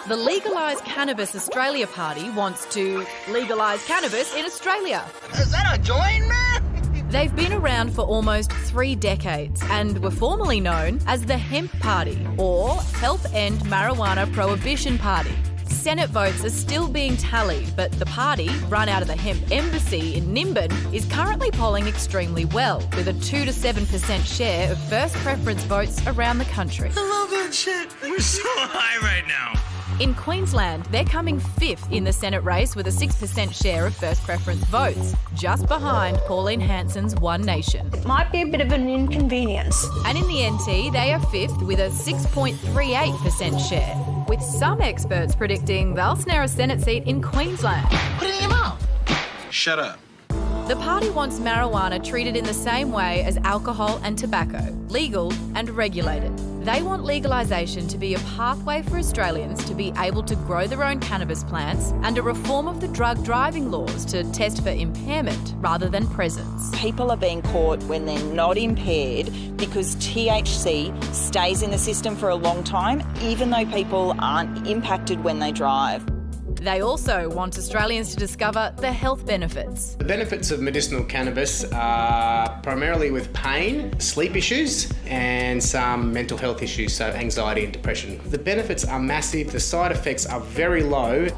The Legalise Cannabis Australia Party wants to legalise cannabis in Australia. Is that a joint, man? They've been around for almost 3 decades and were formerly known as the Hemp Party or Help End Marijuana Prohibition Party. Senate votes are still being tallied, but the party, run out of the Hemp Embassy in Nimbin, is currently polling extremely well, with a 2 to 7% share of first preference votes around the country. I love that shit. We're so high right now. In Queensland, they're coming 5th in the Senate race with a 6% share of first preference votes, just behind Pauline Hanson's One Nation. It might be a bit of an inconvenience. And in the NT, they are 5th with a 6.38% share, with some experts predicting they'll snare a Senate seat in Queensland. Put it in your mouth. Shut up. The party wants marijuana treated in the same way as alcohol and tobacco, legal and regulated. They want legalisation to be a pathway for Australians to be able to grow their own cannabis plants and a reform of the drug driving laws to test for impairment rather than presence. People are being caught when they're not impaired because THC stays in the system for a long time, even though people aren't impacted when they drive. They also want Australians to discover the health benefits. The benefits of medicinal cannabis are primarily with pain, sleep issues, and some mental health issues, so anxiety and depression. The benefits are massive, the side effects are very low.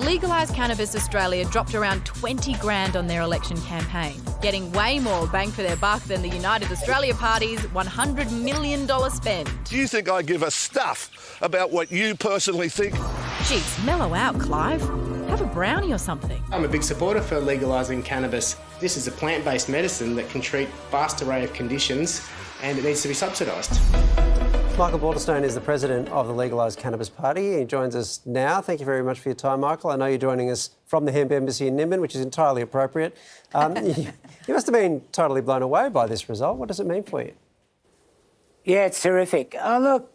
Legalise Cannabis Australia dropped around 20 grand on their election campaign, getting way more bang for their buck than the United Australia Party's $100 million spend. Do you think I give a stuff about what you personally think? Jeez, mellow out, Clive. Have a brownie or something. I'm a big supporter for legalising cannabis. This is a plant-based medicine that can treat a vast array of conditions and it needs to be subsidised. Michael Balderstone is the president of the Legalise Cannabis Party. He joins us now. Thank you very much for your time, Michael. I know you're joining us from the Hemp Embassy in Nimbin, which is entirely appropriate. You must have been totally blown away by this result. What does it mean for you? Yeah, it's terrific. Oh, look,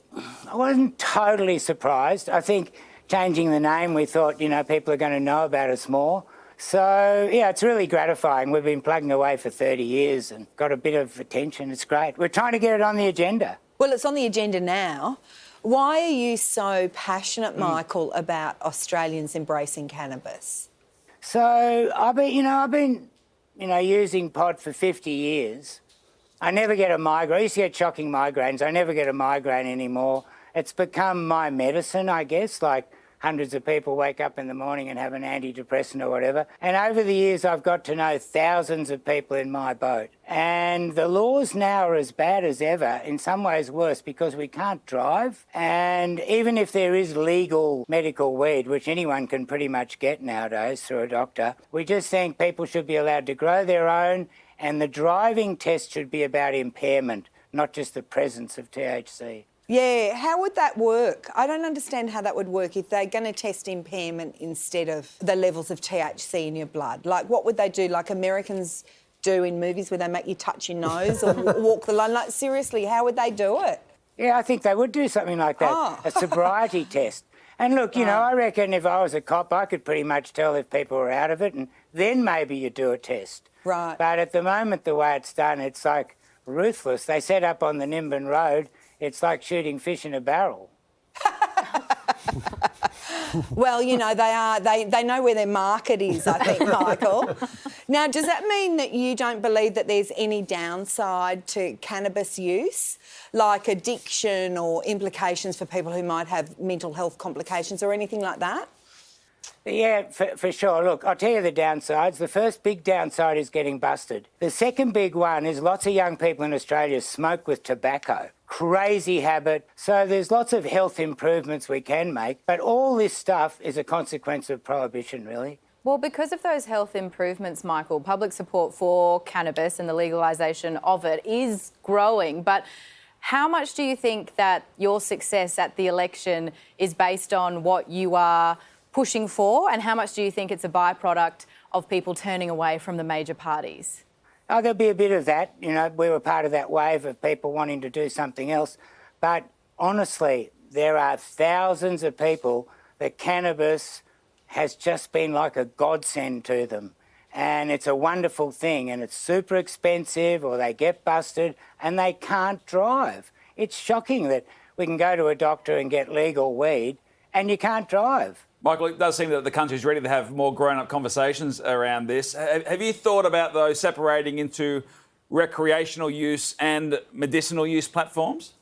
I wasn't totally surprised. I think changing the name, we thought, people are going to know about us more. So, yeah, it's really gratifying. We've been plugging away for 30 years and got a bit of attention. It's great. We're trying to get it on the agenda. Well, it's on the agenda now. Why are you so passionate, Michael, about Australians embracing cannabis? So I've been using pot for 50 years. I never get a migraine. I used to get shocking migraines. I never get a migraine anymore. It's become my medicine, I guess, like hundreds of people wake up in the morning and have an antidepressant or whatever. And over the years, I've got to know thousands of people in my boat. And the laws now are as bad as ever, in some ways worse, because we can't drive. And even if there is legal medical weed, which anyone can pretty much get nowadays through a doctor, we just think people should be allowed to grow their own, and the driving test should be about impairment, not just the presence of THC. Yeah, how would that work? I don't understand how that would work if they're going to test impairment instead of the levels of THC in your blood. Like, what would they do, like Americans do in movies where they make you touch your nose or walk the line? Like, seriously, how would they do it? Yeah, I think they would do something like that, a sobriety test. And look, I reckon if I was a cop, I could pretty much tell if people were out of it, and then maybe you do a test. Right. But at the moment, the way it's done, it's like ruthless. They set up on the Nimbin Road. It's like shooting fish in a barrel. Well, they know where their market is, I think, Michael. Now, does that mean that you don't believe that there's any downside to cannabis use, like addiction or implications for people who might have mental health complications or anything like that? Yeah, for sure. Look, I'll tell you the downsides. The first big downside is getting busted. The second big one is lots of young people in Australia smoke with tobacco. Crazy habit. So there's lots of health improvements we can make, but all this stuff is a consequence of prohibition, really. Well, because of those health improvements, Michael, public support for cannabis and the legalisation of it is growing. But how much do you think that your success at the election is based on what you are pushing for, and how much do you think it's a byproduct of people turning away from the major parties? Oh, there'll be a bit of that. We were part of that wave of people wanting to do something else. But honestly, there are thousands of people that cannabis has just been like a godsend to them. And it's a wonderful thing, and it's super expensive, or they get busted and they can't drive. It's shocking that we can go to a doctor and get legal weed and you can't drive. Michael, it does seem that the country's ready to have more grown-up conversations around this. Have you thought about, though, separating into recreational use and medicinal use platforms?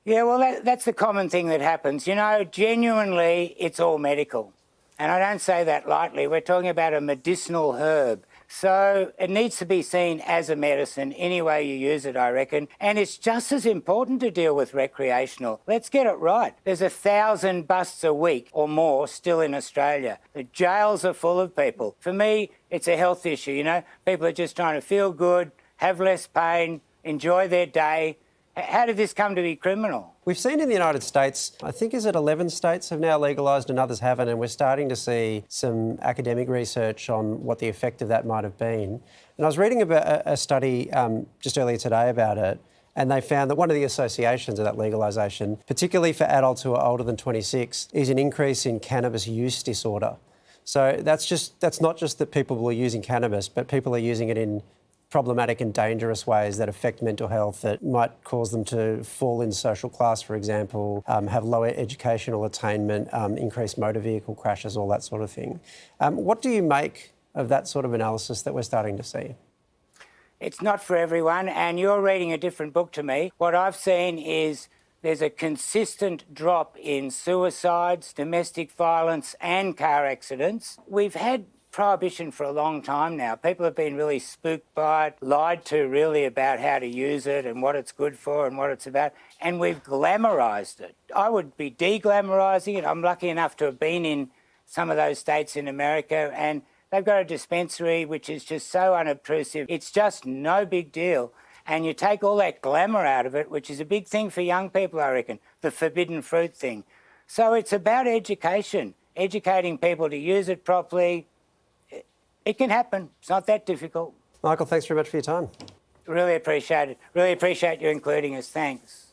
Yeah, well, that's the common thing that happens. You know, genuinely, it's all medical. And I don't say that lightly. We're talking about a medicinal herb. So it needs to be seen as a medicine any way you use it, I reckon. And it's just as important to deal with recreational. Let's get it right. There's 1,000 busts a week or more still in Australia. The jails are full of people. For me, it's a health issue, you know. People are just trying to feel good, have less pain, enjoy their day. How did this come to be criminal? We've seen in the United States, I think, is it 11 states have now legalised and others haven't, and we're starting to see some academic research on what the effect of that might have been. And I was reading about a study just earlier today about it, and they found that one of the associations of that legalisation, particularly for adults who are older than 26, is an increase in cannabis use disorder. So that's not just that people are using cannabis, but people are using it in problematic and dangerous ways that affect mental health, that might cause them to fall in social class, for example, have lower educational attainment, increased motor vehicle crashes, all that sort of thing. What do you make of that sort of analysis that we're starting to see? It's not for everyone, and you're reading a different book to me. What I've seen is there's a consistent drop in suicides, domestic violence and car accidents. We've had prohibition for a long time now. People have been really spooked by it, lied to really about how to use it and what it's good for and what it's about, and we've glamorised it. I would be de-glamorising it. I'm lucky enough to have been in some of those states in America, and they've got a dispensary which is just so unobtrusive. It's just no big deal. And you take all that glamour out of it, which is a big thing for young people, I reckon, the forbidden fruit thing. So it's about education, educating people to use it properly. It can happen. It's not that difficult. Michael, thanks very much for your time. Really appreciate it. Really appreciate you including us. Thanks.